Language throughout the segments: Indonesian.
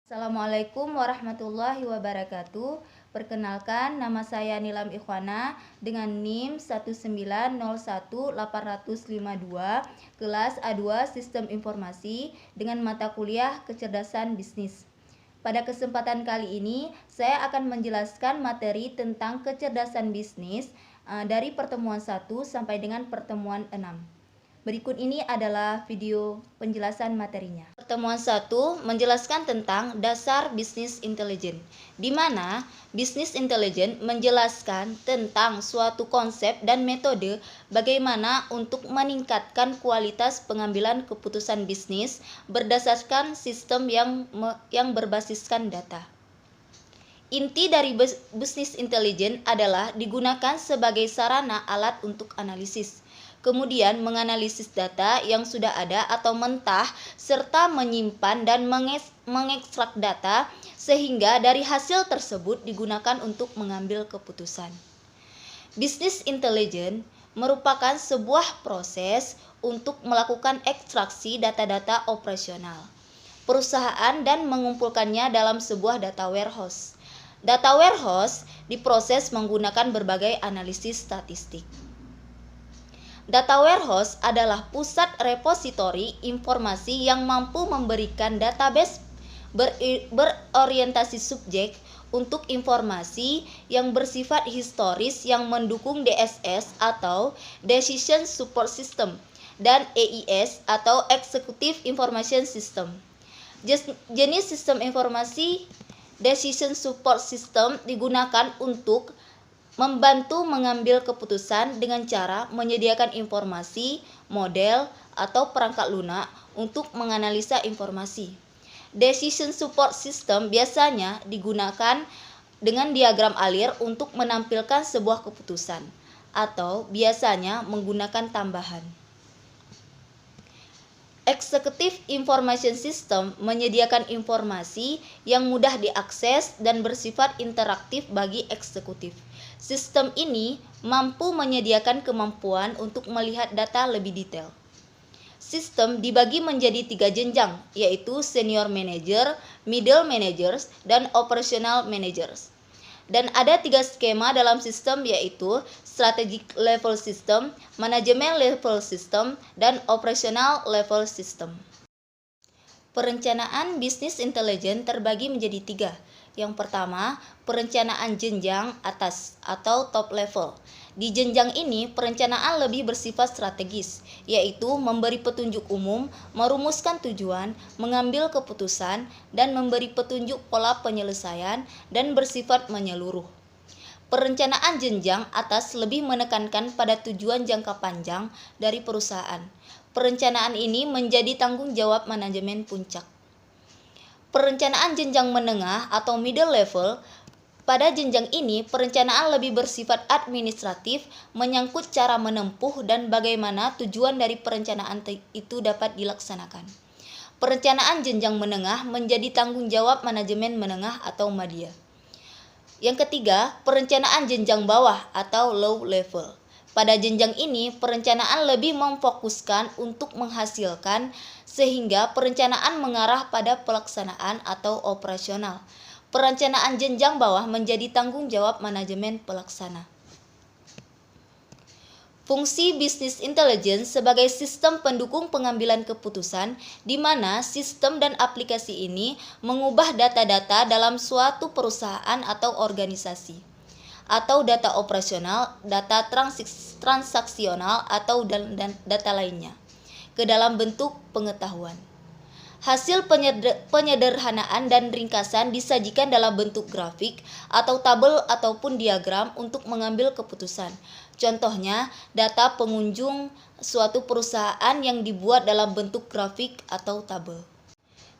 Assalamualaikum warahmatullahi wabarakatuh. Perkenalkan, nama saya Nilam Ikhwana dengan NIM 1901852, kelas A2 Sistem Informasi dengan mata kuliah Kecerdasan Bisnis. Pada kesempatan kali ini, saya akan menjelaskan materi tentang kecerdasan bisnis dari pertemuan 1 sampai dengan pertemuan 6. Berikut ini adalah video penjelasan materinya. Pertemuan 1 menjelaskan tentang dasar bisnis intelijen, di mana bisnis intelijen menjelaskan tentang suatu konsep dan metode bagaimana untuk meningkatkan kualitas pengambilan keputusan bisnis berdasarkan sistem yang berbasiskan data. Inti dari bisnis intelijen adalah digunakan sebagai sarana alat untuk analisis, kemudian menganalisis data yang sudah ada atau mentah, serta menyimpan dan mengekstrak data sehingga dari hasil tersebut digunakan untuk mengambil keputusan. Bisnis intelijen merupakan sebuah proses untuk melakukan ekstraksi data-data operasional perusahaan dan mengumpulkannya dalam sebuah data warehouse. Data warehouse diproses menggunakan berbagai analisis statistik. Data warehouse adalah pusat repositori informasi yang mampu memberikan database berorientasi subjek untuk informasi yang bersifat historis yang mendukung DSS atau Decision Support System dan EIS atau Executive Information System. Jenis sistem informasi Decision Support System digunakan untuk membantu mengambil keputusan dengan cara menyediakan informasi, model, atau perangkat lunak untuk menganalisa informasi. Decision Support System biasanya digunakan dengan diagram alir untuk menampilkan sebuah keputusan, atau biasanya menggunakan tambahan. Executive Information System menyediakan informasi yang mudah diakses dan bersifat interaktif bagi eksekutif. Sistem ini mampu menyediakan kemampuan untuk melihat data lebih detail. Sistem dibagi menjadi 3 jenjang, yaitu Senior Manager, Middle Managers, dan Operational Managers. Dan ada 3 skema dalam sistem, yaitu Strategic Level System, Manajemen Level System, dan Operational Level System. Perencanaan bisnis intelijen terbagi menjadi 3. Yang pertama, perencanaan jenjang atas atau top level. Di jenjang ini, perencanaan lebih bersifat strategis, yaitu memberi petunjuk umum, merumuskan tujuan, mengambil keputusan, dan memberi petunjuk pola penyelesaian dan bersifat menyeluruh. Perencanaan jenjang atas lebih menekankan pada tujuan jangka panjang dari perusahaan. Perencanaan ini menjadi tanggung jawab manajemen puncak. Perencanaan jenjang menengah atau middle level. Pada jenjang ini, perencanaan lebih bersifat administratif, menyangkut cara menempuh dan bagaimana tujuan dari perencanaan itu dapat dilaksanakan. Perencanaan jenjang menengah menjadi tanggung jawab manajemen menengah atau media. Yang ketiga, perencanaan jenjang bawah atau low level. Pada jenjang ini, perencanaan lebih memfokuskan untuk menghasilkan sehingga perencanaan mengarah pada pelaksanaan atau operasional. Perencanaan jenjang bawah menjadi tanggung jawab manajemen pelaksana. Fungsi bisnis intelijen sebagai sistem pendukung pengambilan keputusan, di mana sistem dan aplikasi ini mengubah data-data dalam suatu perusahaan atau organisasi, atau data operasional, data transaksional, atau data lainnya, ke dalam bentuk pengetahuan. Hasil penyederhanaan dan ringkasan disajikan dalam bentuk grafik atau tabel ataupun diagram untuk mengambil keputusan. Contohnya, data pengunjung suatu perusahaan yang dibuat dalam bentuk grafik atau tabel.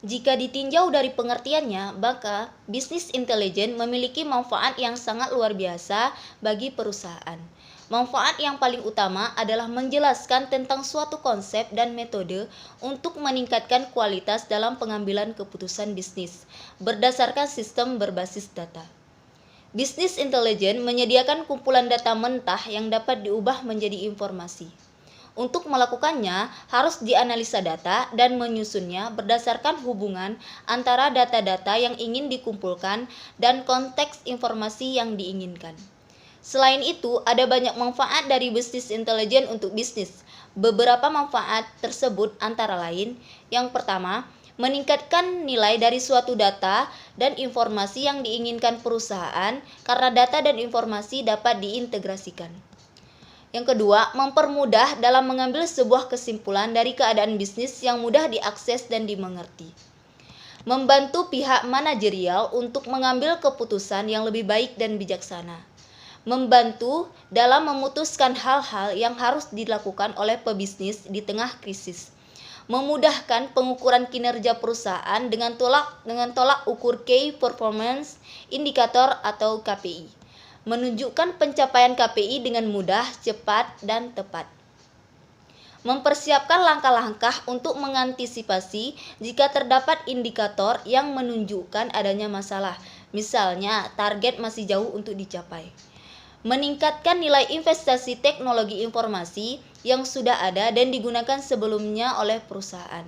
Jika ditinjau dari pengertiannya, maka bisnis intelijen memiliki manfaat yang sangat luar biasa bagi perusahaan. Manfaat yang paling utama adalah menjelaskan tentang suatu konsep dan metode untuk meningkatkan kualitas dalam pengambilan keputusan bisnis berdasarkan sistem berbasis data. Bisnis intelijen menyediakan kumpulan data mentah yang dapat diubah menjadi informasi. Untuk melakukannya, harus dianalisa data dan menyusunnya berdasarkan hubungan antara data-data yang ingin dikumpulkan dan konteks informasi yang diinginkan. Selain itu, ada banyak manfaat dari bisnis intelijen untuk bisnis. Beberapa manfaat tersebut antara lain, yang pertama, meningkatkan nilai dari suatu data dan informasi yang diinginkan perusahaan karena data dan informasi dapat diintegrasikan. Yang kedua, mempermudah dalam mengambil sebuah kesimpulan dari keadaan bisnis yang mudah diakses dan dimengerti. Membantu pihak manajerial untuk mengambil keputusan yang lebih baik dan bijaksana. Membantu dalam memutuskan hal-hal yang harus dilakukan oleh pebisnis di tengah krisis. Memudahkan pengukuran kinerja perusahaan dengan tolak ukur Key Performance Indicator atau KPI. Menunjukkan pencapaian KPI dengan mudah, cepat, dan tepat. Mempersiapkan langkah-langkah untuk mengantisipasi jika terdapat indikator yang menunjukkan adanya masalah, misalnya target masih jauh untuk dicapai. Meningkatkan nilai investasi teknologi informasi yang sudah ada dan digunakan sebelumnya oleh perusahaan.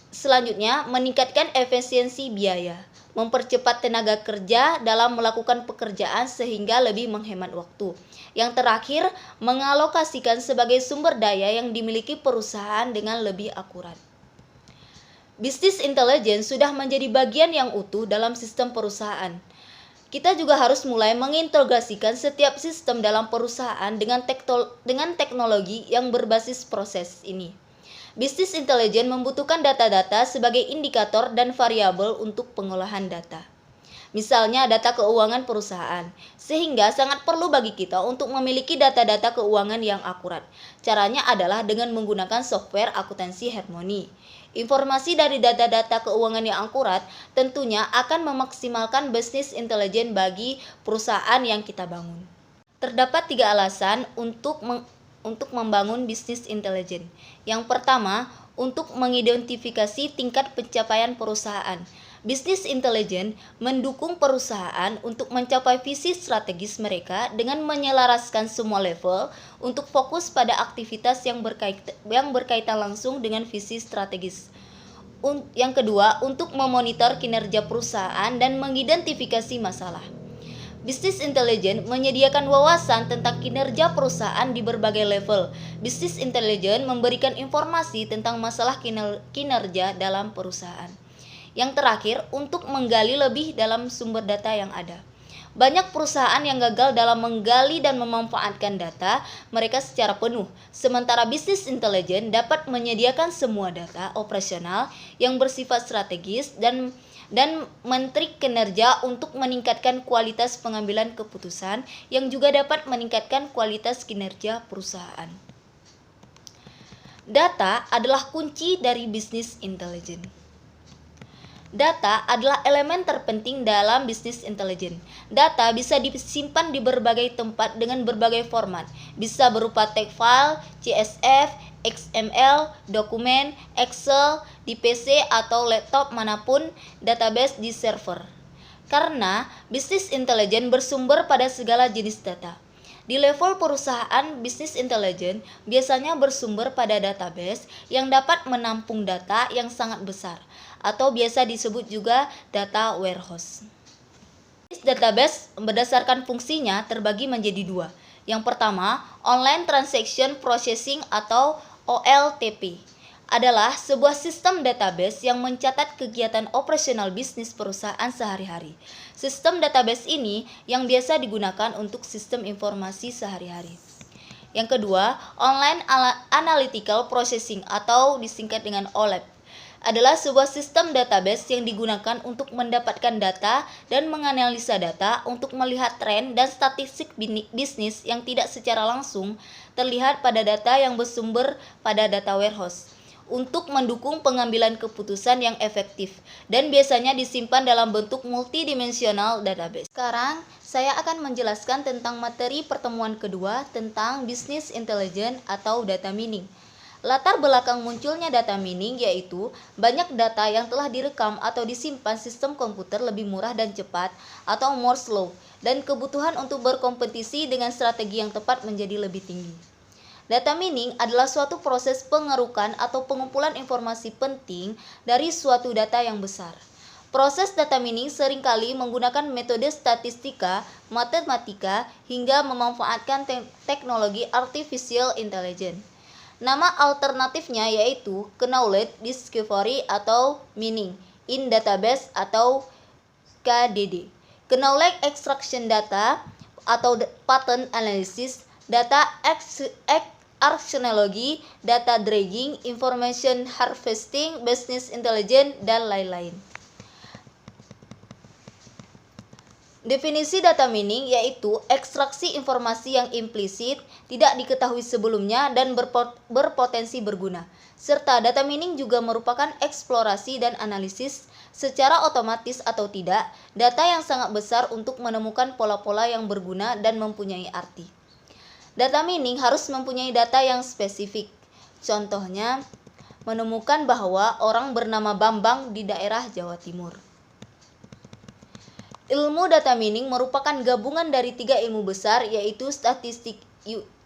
Selanjutnya, meningkatkan efisiensi biaya. Mempercepat tenaga kerja dalam melakukan pekerjaan sehingga lebih menghemat waktu. Yang terakhir, mengalokasikan sebagai sumber daya yang dimiliki perusahaan dengan lebih akurat. Bisnis intelijen sudah menjadi bagian yang utuh dalam sistem perusahaan. Kita juga harus mulai mengintegrasikan setiap sistem dalam perusahaan dengan teknologi yang berbasis proses ini. Bisnis intelijen membutuhkan data-data sebagai indikator dan variabel untuk pengolahan data. Misalnya data keuangan perusahaan, sehingga sangat perlu bagi kita untuk memiliki data-data keuangan yang akurat. Caranya adalah dengan menggunakan software akuntansi Harmony. Informasi dari data-data keuangan yang akurat tentunya akan memaksimalkan bisnis intelijen bagi perusahaan yang kita bangun. Terdapat 3 alasan untuk membangun bisnis intelijen. Yang pertama, untuk mengidentifikasi tingkat pencapaian perusahaan. Bisnis intelijen mendukung perusahaan untuk mencapai visi strategis mereka dengan menyelaraskan semua level untuk fokus pada aktivitas yang berkaitan langsung dengan visi strategis. Yang kedua, untuk memonitor kinerja perusahaan dan mengidentifikasi masalah. Bisnis intelijen menyediakan wawasan tentang kinerja perusahaan di berbagai level. Bisnis intelijen memberikan informasi tentang masalah kinerja dalam perusahaan. Yang terakhir, untuk menggali lebih dalam sumber data yang ada. Banyak perusahaan yang gagal dalam menggali dan memanfaatkan data mereka secara penuh, sementara bisnis intelijen dapat menyediakan semua data operasional yang bersifat strategis dan mentrik kinerja untuk meningkatkan kualitas pengambilan keputusan yang juga dapat meningkatkan kualitas kinerja perusahaan. Data adalah kunci dari bisnis intelijen. Data adalah elemen terpenting dalam bisnis intelijen. Data bisa disimpan di berbagai tempat dengan berbagai format. Bisa berupa tag file, CSV, XML, dokumen, Excel, di PC atau laptop manapun, database di server. Karena bisnis intelijen bersumber pada segala jenis data. Di level perusahaan, bisnis intelijen biasanya bersumber pada database yang dapat menampung data yang sangat besar, atau biasa disebut juga data warehouse. Database berdasarkan fungsinya terbagi menjadi 2. Yang pertama, Online Transaction Processing atau OLTP adalah sebuah sistem database yang mencatat kegiatan operasional bisnis perusahaan sehari-hari. Sistem database ini yang biasa digunakan untuk sistem informasi sehari-hari. Yang kedua, Online Analytical Processing atau disingkat dengan OLAP adalah sebuah sistem database yang digunakan untuk mendapatkan data dan menganalisa data untuk melihat tren dan statistik bisnis yang tidak secara langsung terlihat pada data yang bersumber pada data warehouse untuk mendukung pengambilan keputusan yang efektif dan biasanya disimpan dalam bentuk multidimensional database. Sekarang saya akan menjelaskan tentang materi pertemuan kedua tentang bisnis intelijen atau data mining. Latar belakang munculnya data mining yaitu banyak data yang telah direkam atau disimpan sistem komputer lebih murah dan cepat atau Moore's Law, dan kebutuhan untuk berkompetisi dengan strategi yang tepat menjadi lebih tinggi. Data mining adalah suatu proses pengerukan atau pengumpulan informasi penting dari suatu data yang besar. Proses data mining seringkali menggunakan metode statistika, matematika, hingga memanfaatkan teknologi artificial intelligence. Nama alternatifnya yaitu knowledge discovery atau mining in database atau KDD. Knowledge extraction data atau pattern analysis, data archaeology, data dragging, information harvesting, business intelligence, dan lain-lain. Definisi data mining yaitu ekstraksi informasi yang implisit, tidak diketahui sebelumnya, dan berpotensi berguna. Serta data mining juga merupakan eksplorasi dan analisis secara otomatis atau tidak, data yang sangat besar untuk menemukan pola-pola yang berguna dan mempunyai arti. Data mining harus mempunyai data yang spesifik. Contohnya, menemukan bahwa orang bernama Bambang di daerah Jawa Timur. Ilmu data mining merupakan gabungan dari 3 ilmu besar yaitu statistik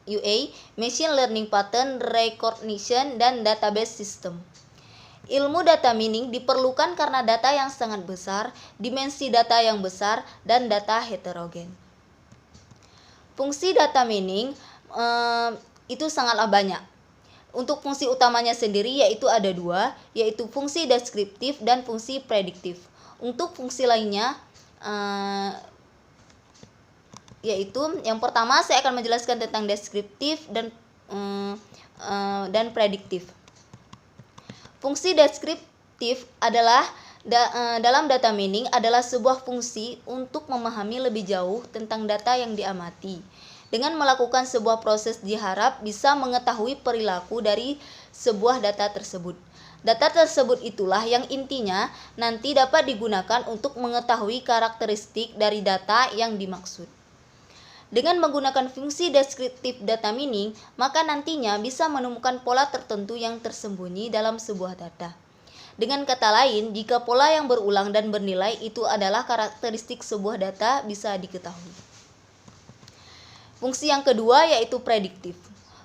UA, machine learning pattern recognition, dan database system. Ilmu data mining diperlukan karena data yang sangat besar, dimensi data yang besar, dan data heterogen. Fungsi data mining itu sangatlah banyak. Untuk fungsi utamanya sendiri yaitu ada 2, yaitu fungsi deskriptif dan fungsi prediktif. Untuk fungsi lainnya yaitu yang pertama saya akan menjelaskan tentang deskriptif dan prediktif. Fungsi deskriptif adalah dalam data mining adalah sebuah fungsi untuk memahami lebih jauh tentang data yang diamati. Dengan melakukan sebuah proses diharap bisa mengetahui perilaku dari sebuah data tersebut. Data tersebut itulah yang intinya nanti dapat digunakan untuk mengetahui karakteristik dari data yang dimaksud. Dengan menggunakan fungsi deskriptif data mining, maka nantinya bisa menemukan pola tertentu yang tersembunyi dalam sebuah data. Dengan kata lain, jika pola yang berulang dan bernilai itu adalah karakteristik sebuah data bisa diketahui. Fungsi yang kedua yaitu prediktif.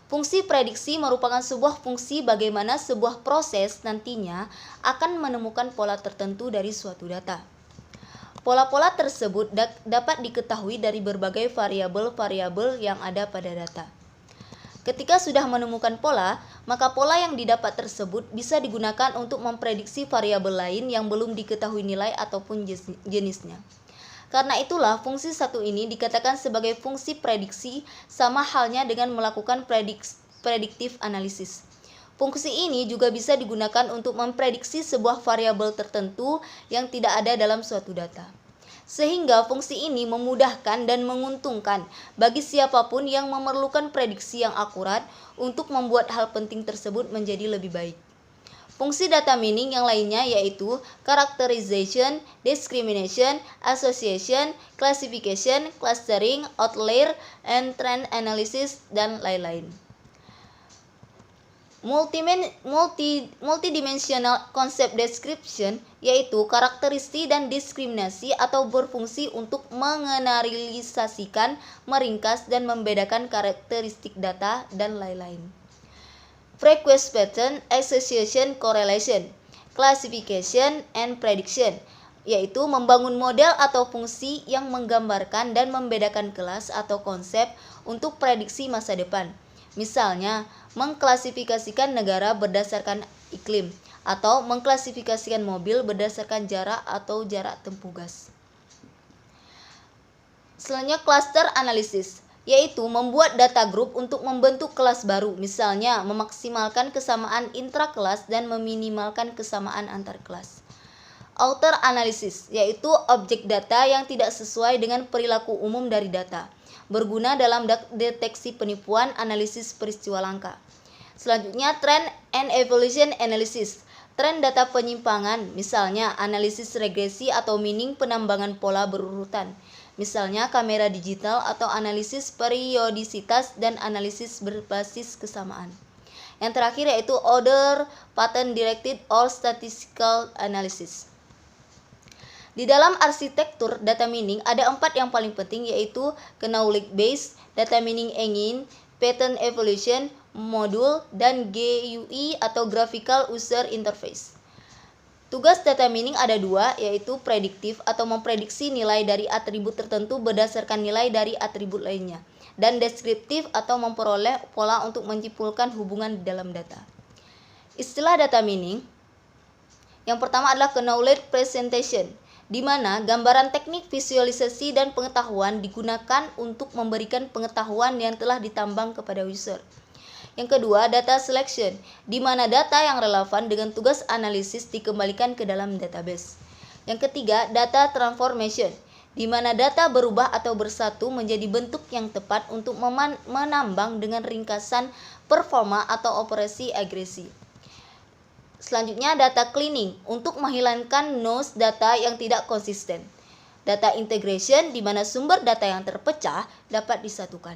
Fungsi prediksi merupakan sebuah fungsi bagaimana sebuah proses nantinya akan menemukan pola tertentu dari suatu data. Pola-pola tersebut dapat diketahui dari berbagai variabel-variabel yang ada pada data. Ketika sudah menemukan pola, maka pola yang didapat tersebut bisa digunakan untuk memprediksi variabel lain yang belum diketahui nilai ataupun jenisnya. Karena itulah fungsi satu ini dikatakan sebagai fungsi prediksi, sama halnya dengan melakukan prediktif analisis. Fungsi ini juga bisa digunakan untuk memprediksi sebuah variabel tertentu yang tidak ada dalam suatu data. Sehingga fungsi ini memudahkan dan menguntungkan bagi siapapun yang memerlukan prediksi yang akurat untuk membuat hal penting tersebut menjadi lebih baik. Fungsi data mining yang lainnya yaitu characterization, discrimination, association, classification, clustering, outlier, and trend analysis, dan lain-lain. Multidimensional concept description yaitu karakteristik dan diskriminasi atau berfungsi untuk mengeneralisasikan, meringkas, dan membedakan karakteristik data, dan lain-lain. Frequency pattern, association, correlation, classification, and prediction, yaitu membangun model atau fungsi yang menggambarkan dan membedakan kelas atau konsep untuk prediksi masa depan. Misalnya, mengklasifikasikan negara berdasarkan iklim, atau mengklasifikasikan mobil berdasarkan jarak atau jarak tempuh gas. Selanjutnya, cluster analysis, yaitu membuat data group untuk membentuk kelas baru, misalnya memaksimalkan kesamaan intrakelas dan meminimalkan kesamaan antar kelas. Outer analysis, yaitu objek data yang tidak sesuai dengan perilaku umum dari data, berguna dalam deteksi penipuan, analisis peristiwa langka. Selanjutnya, trend and evolution analysis, tren data penyimpangan, misalnya analisis regresi atau mining penambangan pola berurutan. Misalnya kamera digital atau analisis periodisitas dan analisis berbasis kesamaan. Yang terakhir yaitu order pattern directed or statistical analysis. Di dalam arsitektur data mining ada 4 yang paling penting yaitu knowledge base, data mining engine, pattern evolution, modul, dan GUI atau Graphical User Interface. Tugas data mining ada dua, yaitu prediktif atau memprediksi nilai dari atribut tertentu berdasarkan nilai dari atribut lainnya, dan deskriptif atau memperoleh pola untuk menyimpulkan hubungan di dalam data. Istilah data mining yang pertama adalah knowledge presentation, di mana gambaran teknik visualisasi dan pengetahuan digunakan untuk memberikan pengetahuan yang telah ditambang kepada user. Yang kedua, data selection, di mana data yang relevan dengan tugas analisis dikembalikan ke dalam database. Yang ketiga, data transformation, di mana data berubah atau bersatu menjadi bentuk yang tepat untuk menambang dengan ringkasan performa atau operasi agresi. Selanjutnya, data cleaning, untuk menghilangkan noise data yang tidak konsisten. Data integration, di mana sumber data yang terpecah dapat disatukan.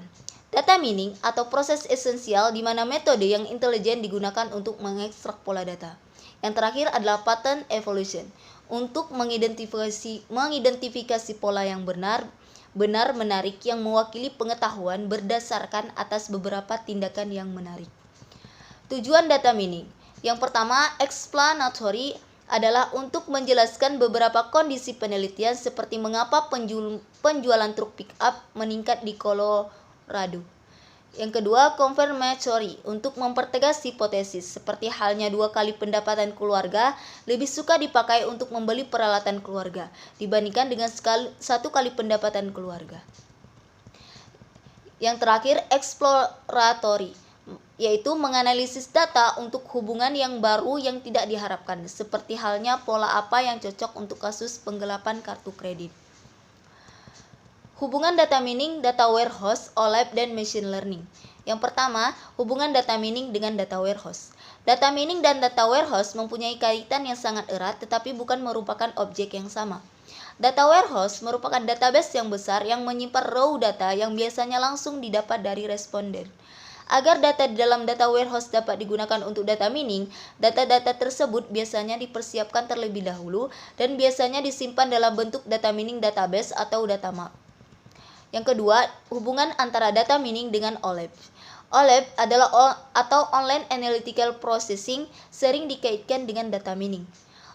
Data mining atau proses esensial, di mana metode yang intelijen digunakan untuk mengekstrak pola data. Yang terakhir adalah pattern evolution, untuk mengidentifikasi pola yang benar menarik yang mewakili pengetahuan berdasarkan atas beberapa tindakan yang menarik. Tujuan data mining. Yang pertama, explanatory, adalah untuk menjelaskan beberapa kondisi penelitian seperti mengapa penjualan truk pick-up meningkat di Colorado. Yang kedua, confirmatory, untuk mempertegas hipotesis, seperti halnya 2 kali pendapatan keluarga lebih suka dipakai untuk membeli peralatan keluarga dibandingkan dengan 1 kali pendapatan keluarga. Yang terakhir, exploratory, yaitu menganalisis data untuk hubungan yang baru yang tidak diharapkan, seperti halnya pola apa yang cocok untuk kasus penggelapan kartu kredit. Hubungan data mining, data warehouse, OLAP, dan machine learning. Yang pertama, hubungan data mining dengan data warehouse. Data mining dan data warehouse mempunyai kaitan yang sangat erat tetapi bukan merupakan objek yang sama. Data warehouse merupakan database yang besar yang menyimpan raw data yang biasanya langsung didapat dari responden. Agar data di dalam data warehouse dapat digunakan untuk data mining, data-data tersebut biasanya dipersiapkan terlebih dahulu dan biasanya disimpan dalam bentuk data mining database atau data mart. Yang kedua, hubungan antara data mining dengan OLAP. OLAP adalah Online Analytical Processing, sering dikaitkan dengan data mining.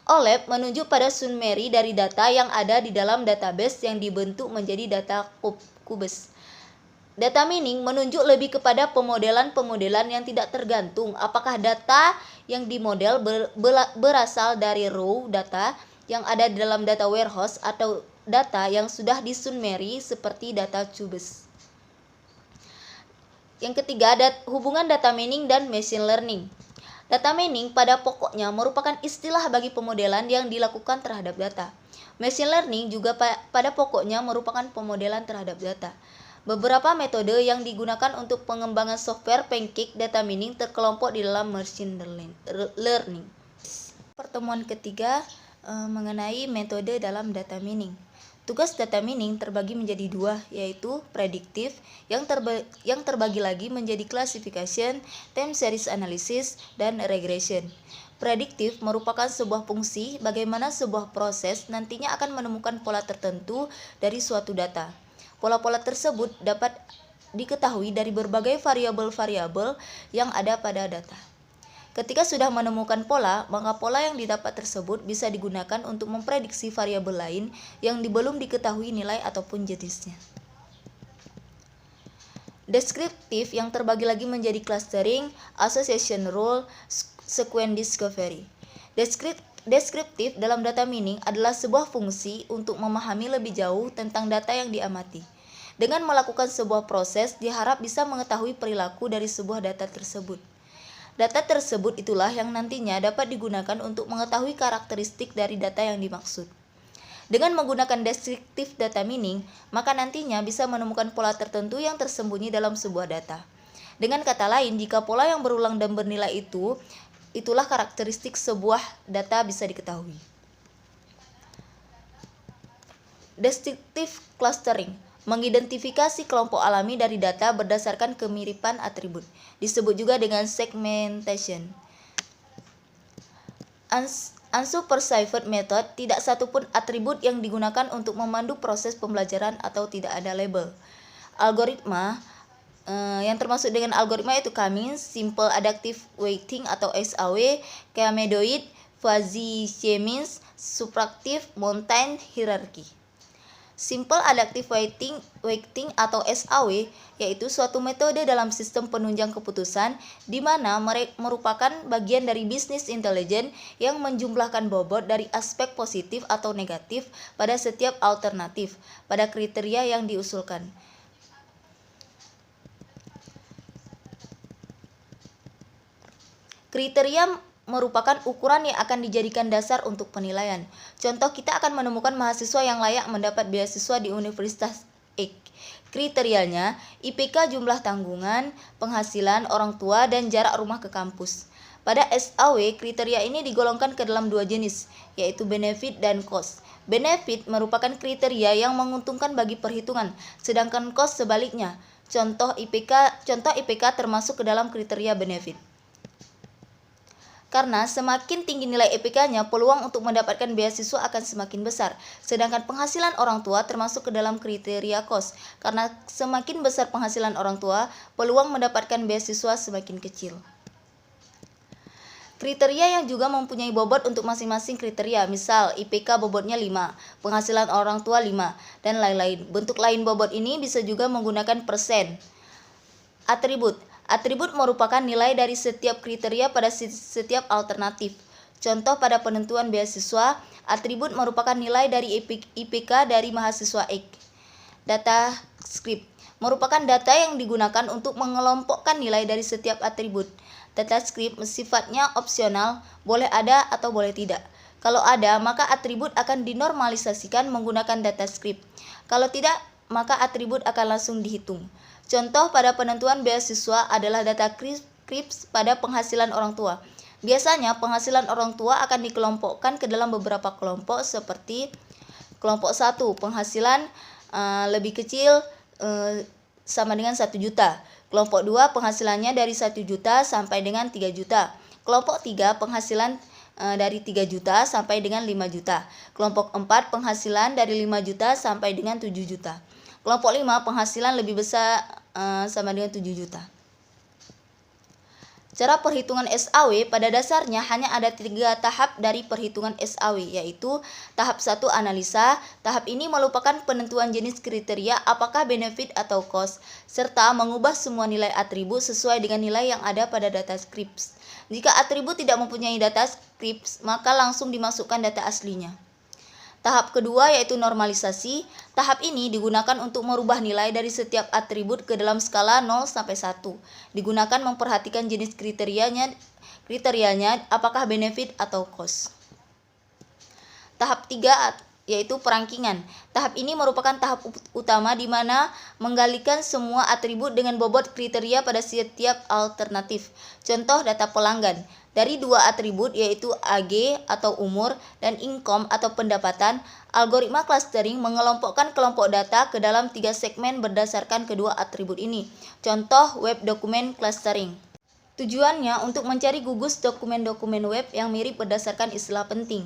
OLAP menunjuk pada summary dari data yang ada di dalam database yang dibentuk menjadi data kubus. Data mining menunjuk lebih kepada pemodelan-pemodelan yang tidak tergantung apakah data yang dimodel berasal dari raw data yang ada di dalam data warehouse atau data yang sudah disummary seperti data cubes. Yang ketiga, hubungan data mining dan machine learning. Data mining pada pokoknya merupakan istilah bagi pemodelan yang dilakukan terhadap data. Machine learning juga pada pokoknya merupakan pemodelan terhadap data. Beberapa metode yang digunakan untuk pengembangan software pancake data mining terkelompok di dalam machine learning. Pertemuan ketiga mengenai metode dalam data mining. Tugas data mining terbagi menjadi dua, yaitu prediktif yang terbagi lagi menjadi classification, time series analysis, dan regression. Prediktif merupakan sebuah fungsi bagaimana sebuah proses nantinya akan menemukan pola tertentu dari suatu data. Pola-pola tersebut dapat diketahui dari berbagai variabel-variabel yang ada pada data. Ketika sudah menemukan pola, maka pola yang didapat tersebut bisa digunakan untuk memprediksi variabel lain yang belum diketahui nilai ataupun jenisnya. Deskriptif yang terbagi lagi menjadi clustering, association rule, sequence discovery. Deskriptif dalam data mining adalah sebuah fungsi untuk memahami lebih jauh tentang data yang diamati. Dengan melakukan sebuah proses, diharap bisa mengetahui perilaku dari sebuah data tersebut. Data tersebut itulah yang nantinya dapat digunakan untuk mengetahui karakteristik dari data yang dimaksud. Dengan menggunakan deskriptif data mining, maka nantinya bisa menemukan pola tertentu yang tersembunyi dalam sebuah data. Dengan kata lain, jika pola yang berulang dan bernilai itulah karakteristik sebuah data bisa diketahui. Deskriptif clustering mengidentifikasi kelompok alami dari data berdasarkan kemiripan atribut, disebut juga dengan segmentation. Unsupervised method, tidak satupun atribut yang digunakan untuk memandu proses pembelajaran atau tidak ada label. Algoritma yang termasuk dengan algoritma itu Cummings, Simple Adaptive Weighting atau SAW, Kamedoid, Fuzzy Chemis, Subtractive Mountain Hierarchy. Simple Adaptive Weighting atau SAW yaitu suatu metode dalam sistem penunjang keputusan di mana merupakan bagian dari bisnis intelijen yang menjumlahkan bobot dari aspek positif atau negatif pada setiap alternatif pada kriteria yang diusulkan. Kriteria merupakan ukuran yang akan dijadikan dasar untuk penilaian. Contoh, kita akan menemukan mahasiswa yang layak mendapat beasiswa di Universitas X. Kriterianya, IPK, jumlah tanggungan, penghasilan orang tua, dan jarak rumah ke kampus. Pada SAW, kriteria ini digolongkan ke dalam dua jenis, yaitu benefit dan cost. Benefit merupakan kriteria yang menguntungkan bagi perhitungan, sedangkan cost sebaliknya. Contoh IPK termasuk ke dalam kriteria benefit. Karena semakin tinggi nilai IPK-nya, peluang untuk mendapatkan beasiswa akan semakin besar. Sedangkan penghasilan orang tua termasuk ke dalam kriteria cost. Karena semakin besar penghasilan orang tua, peluang mendapatkan beasiswa semakin kecil. Kriteria yang juga mempunyai bobot untuk masing-masing kriteria, misal IPK bobotnya 5, penghasilan orang tua 5, dan lain-lain. Bentuk lain bobot ini bisa juga menggunakan persen. Atribut merupakan nilai dari setiap kriteria pada setiap alternatif. Contoh, pada penentuan beasiswa, atribut merupakan nilai dari IPK dari mahasiswa X. Data script merupakan data yang digunakan untuk mengelompokkan nilai dari setiap atribut. Data script sifatnya opsional, boleh ada atau boleh tidak. Kalau ada, maka atribut akan dinormalisasikan menggunakan data script. Kalau tidak, maka atribut akan langsung dihitung. Contoh pada penentuan beasiswa adalah data CRIPS pada penghasilan orang tua. Biasanya penghasilan orang tua akan dikelompokkan ke dalam beberapa kelompok seperti kelompok 1, penghasilan lebih kecil sama dengan 1 juta. Kelompok 2, penghasilannya dari 1 juta sampai dengan 3 juta. Kelompok 3, penghasilan dari 3 juta sampai dengan 5 juta. Kelompok 4, penghasilan dari 5 juta sampai dengan 7 juta. Kelompok 5, penghasilan lebih besar sama dengan 7 juta. Cara perhitungan SAW pada dasarnya hanya ada 3 tahap dari perhitungan SAW, yaitu tahap 1 analisa. Tahap ini merupakan penentuan jenis kriteria apakah benefit atau cost, serta mengubah semua nilai atribut sesuai dengan nilai yang ada pada data scripts. Jika atribut tidak mempunyai data scripts, maka langsung dimasukkan data aslinya. Tahap kedua yaitu normalisasi. Tahap ini digunakan untuk merubah nilai dari setiap atribut ke dalam skala 0 sampai 1. Digunakan memperhatikan jenis kriterianya apakah benefit atau cost. Tahap 3 yaitu perangkingan. Tahap ini merupakan tahap utama di mana menggalikan semua atribut dengan bobot kriteria pada setiap alternatif. Contoh, data pelanggan. Dari 2 atribut yaitu AG atau umur dan income atau pendapatan, algoritma clustering mengelompokkan kelompok data ke dalam 3 segmen berdasarkan kedua atribut ini. Contoh, web document clustering. Tujuannya untuk mencari gugus dokumen-dokumen web yang mirip berdasarkan istilah penting.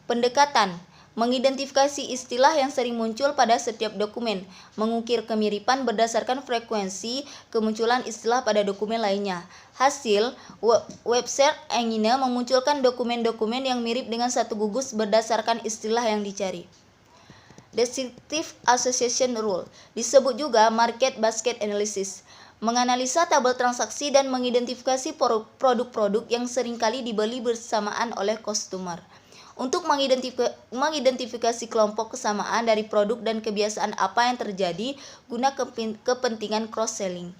Pendekatan mengidentifikasi istilah yang sering muncul pada setiap dokumen, mengukir kemiripan berdasarkan frekuensi kemunculan istilah pada dokumen lainnya. Hasil, web search engine memunculkan dokumen-dokumen yang mirip dengan satu gugus berdasarkan istilah yang dicari. Descriptive Association Rule disebut juga Market Basket Analysis, menganalisa tabel transaksi dan mengidentifikasi produk-produk yang seringkali dibeli bersamaan oleh customer. Untuk mengidentifikasi kelompok kesamaan dari produk dan kebiasaan apa yang terjadi guna kepentingan cross-selling.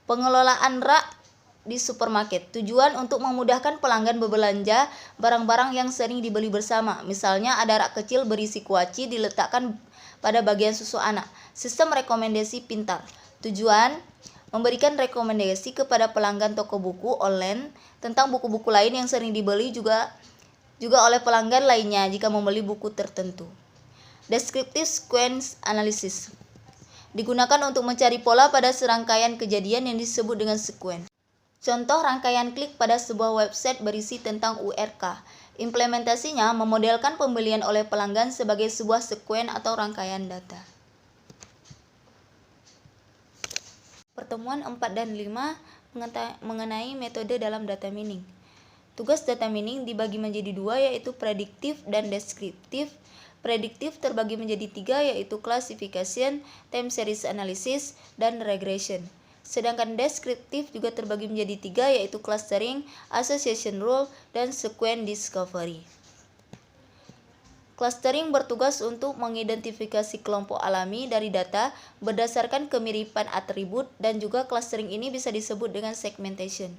Pengelolaan rak di supermarket. Tujuan untuk memudahkan pelanggan berbelanja barang-barang yang sering dibeli bersama. Misalnya ada rak kecil berisi kuaci diletakkan pada bagian susu anak. Sistem rekomendasi pintar. Tujuan memberikan rekomendasi kepada pelanggan toko buku online tentang buku-buku lain yang sering dibeli juga oleh pelanggan lainnya jika membeli buku tertentu. Descriptive Sequence Analysis digunakan untuk mencari pola pada serangkaian kejadian yang disebut dengan sequence. Contoh, rangkaian klik pada sebuah website berisi tentang URK. Implementasinya memodelkan pembelian oleh pelanggan sebagai sebuah sequence atau rangkaian data. Pertemuan 4 dan 5 mengenai metode dalam data mining. Tugas data mining dibagi menjadi dua, yaitu prediktif dan deskriptif. Prediktif terbagi menjadi tiga, yaitu classification, time series analysis, dan regression. Sedangkan deskriptif juga terbagi menjadi tiga, yaitu clustering, association rule, dan sequence discovery. Clustering bertugas untuk mengidentifikasi kelompok alami dari data berdasarkan kemiripan atribut, dan juga clustering ini bisa disebut dengan segmentation.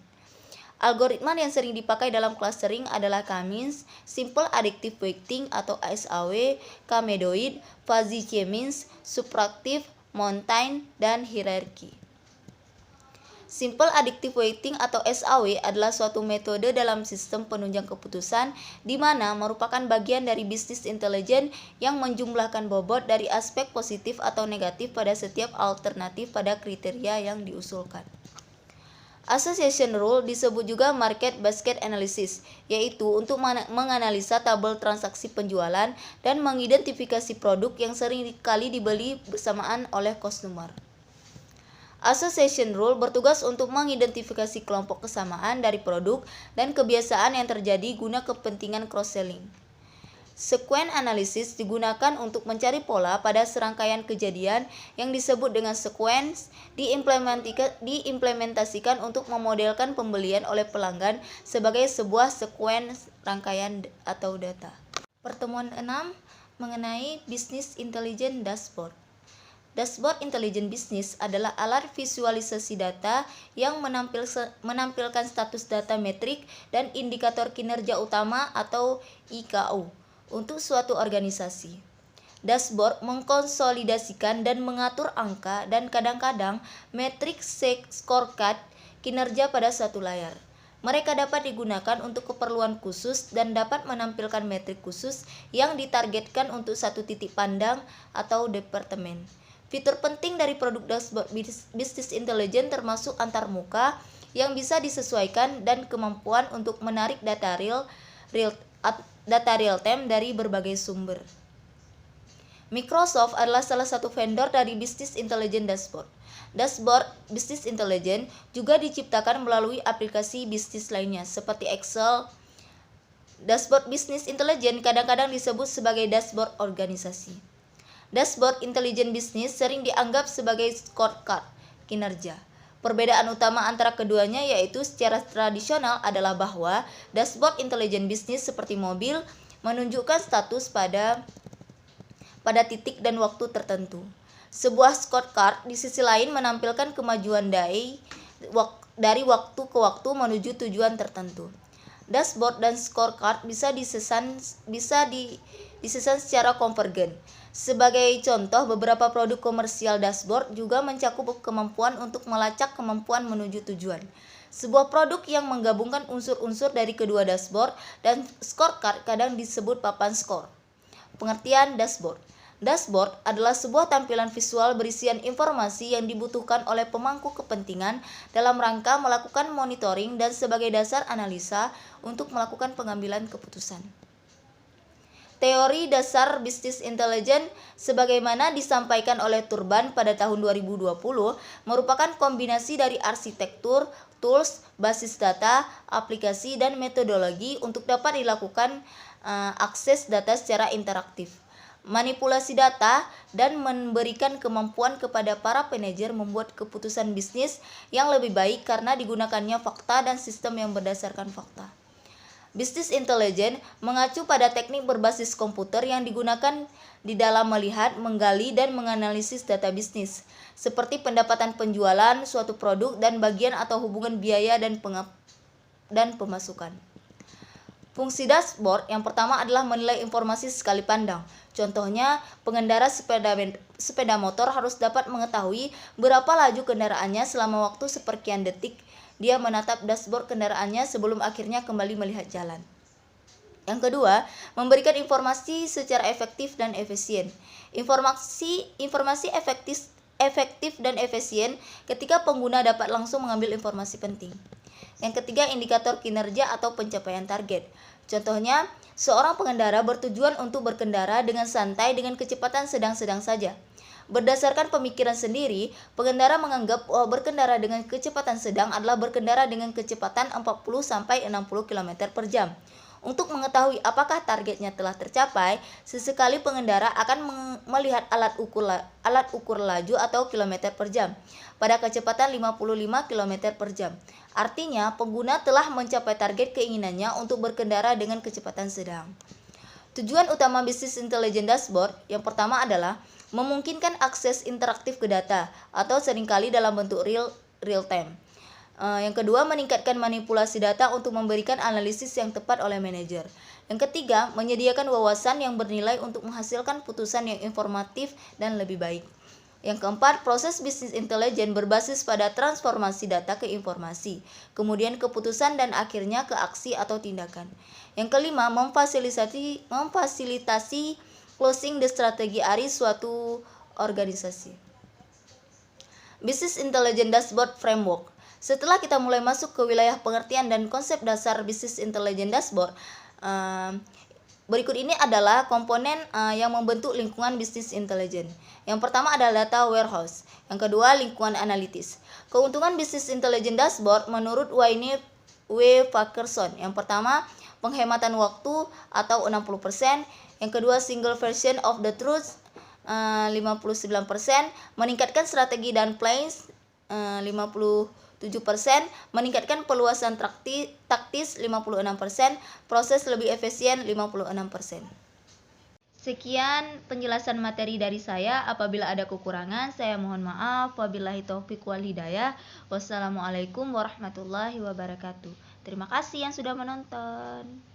Algoritma yang sering dipakai dalam clustering adalah K-means, Simple Additive Weighting atau SAW, K-medoid, Fuzzy K-means, Subtractive, Mountain, dan Hierarchy. Simple Additive Weighting atau SAW adalah suatu metode dalam sistem penunjang keputusan di mana merupakan bagian dari bisnis intelijen yang menjumlahkan bobot dari aspek positif atau negatif pada setiap alternatif pada kriteria yang diusulkan. Association rule disebut juga market basket analysis, yaitu untuk menganalisa tabel transaksi penjualan dan mengidentifikasi produk yang sering kali dibeli bersamaan oleh customer. Association rule bertugas untuk mengidentifikasi kelompok kesamaan dari produk dan kebiasaan yang terjadi guna kepentingan cross-selling. Sequence analysis digunakan untuk mencari pola pada serangkaian kejadian yang disebut dengan sequence, diimplementasikan untuk memodelkan pembelian oleh pelanggan sebagai sebuah sequence rangkaian atau data. Pertemuan 6 mengenai Business Intelligence Dashboard. Dashboard Intelligent Business adalah alat visualisasi data yang menampilkan status data metrik dan indikator kinerja utama atau IKU untuk suatu organisasi. Dashboard mengkonsolidasikan dan mengatur angka dan kadang-kadang metrik scorecard kinerja pada satu layar. Mereka dapat digunakan untuk keperluan khusus dan dapat menampilkan metrik khusus yang ditargetkan untuk satu titik pandang atau departemen. Fitur penting dari produk dashboard Business Intelligence termasuk antarmuka yang bisa disesuaikan dan kemampuan untuk menarik data real time dari berbagai sumber. Microsoft adalah salah satu vendor dari Business Intelligence Dashboard. Dashboard Business Intelligence juga diciptakan melalui aplikasi bisnis lainnya seperti Excel. Dashboard Business Intelligence kadang-kadang disebut sebagai dashboard organisasi. Dashboard Intelligent Business sering dianggap sebagai scorecard kinerja. Perbedaan utama antara keduanya yaitu secara tradisional adalah bahwa dashboard intelligent business seperti mobil menunjukkan status pada titik dan waktu tertentu. Sebuah scorecard di sisi lain menampilkan kemajuan dari waktu ke waktu menuju tujuan tertentu. Dashboard dan scorecard bisa disesan secara konvergen. Sebagai contoh, beberapa produk komersial dashboard juga mencakup kemampuan untuk melacak kemampuan menuju tujuan. Sebuah produk yang menggabungkan unsur-unsur dari kedua dashboard dan scorecard kadang disebut papan skor. Pengertian dashboard. Dashboard adalah sebuah tampilan visual berisian informasi yang dibutuhkan oleh pemangku kepentingan dalam rangka melakukan monitoring dan sebagai dasar analisa untuk melakukan pengambilan keputusan. Teori dasar bisnis intelijen sebagaimana disampaikan oleh Turban pada tahun 2020 merupakan kombinasi dari arsitektur, tools, basis data, aplikasi, dan metodologi untuk dapat dilakukan akses data secara interaktif, manipulasi data, dan memberikan kemampuan kepada para manajer membuat keputusan bisnis yang lebih baik karena digunakannya fakta dan sistem yang berdasarkan fakta. Business Intelligence mengacu pada teknik berbasis komputer yang digunakan di dalam melihat, menggali, dan menganalisis data bisnis, seperti pendapatan penjualan suatu produk dan bagian atau hubungan biaya dan pemasukan. Fungsi dashboard yang pertama adalah menilai informasi sekali pandang. Contohnya, pengendara sepeda motor harus dapat mengetahui berapa laju kendaraannya selama waktu seperkian detik. Dia menatap dashboard kendaraannya sebelum akhirnya kembali melihat jalan. Yang kedua, memberikan informasi secara efektif dan efisien. Informasi efektif dan efisien ketika pengguna dapat langsung mengambil informasi penting. Yang ketiga, indikator kinerja atau pencapaian target. Contohnya, seorang pengendara bertujuan untuk berkendara dengan santai dengan kecepatan sedang-sedang saja. Berdasarkan pemikiran sendiri, pengendara menganggap berkendara dengan kecepatan sedang adalah berkendara dengan kecepatan 40-60 km per jam. Untuk mengetahui apakah targetnya telah tercapai, sesekali pengendara akan melihat alat ukur laju atau kilometer per jam pada kecepatan 55 km per jam. Artinya, pengguna telah mencapai target keinginannya untuk berkendara dengan kecepatan sedang. Tujuan utama bisnis intelligent dashboard yang pertama adalah memungkinkan akses interaktif ke data atau seringkali dalam bentuk real time. Yang kedua, meningkatkan manipulasi data untuk memberikan analisis yang tepat oleh manajer. Yang ketiga, menyediakan wawasan yang bernilai untuk menghasilkan putusan yang informatif dan lebih baik. Yang keempat, proses bisnis intelijen berbasis pada transformasi data ke informasi, kemudian keputusan dan akhirnya ke aksi atau tindakan. Yang kelima, memfasilitasi closing the strategi ARI suatu organisasi. Business Intelligence Dashboard Framework. Setelah kita mulai masuk ke wilayah pengertian dan konsep dasar Business Intelligence Dashboard, berikut ini adalah komponen yang membentuk lingkungan bisnis intelijen. Yang pertama adalah data warehouse. Yang kedua, lingkungan analitis. Keuntungan bisnis intelijen dashboard menurut Wayne W. Parkerson. Yang pertama, penghematan waktu atau 60%. Yang kedua, single version of the truth 59%, meningkatkan strategi dan plans 57%, meningkatkan peluasan taktis 56%, proses lebih efisien 56%. Sekian penjelasan materi dari saya. Apabila ada kekurangan, saya mohon maaf. Wabillahi taufiq wal hidayah. Wassalamualaikum warahmatullahi wabarakatuh. Terima kasih yang sudah menonton.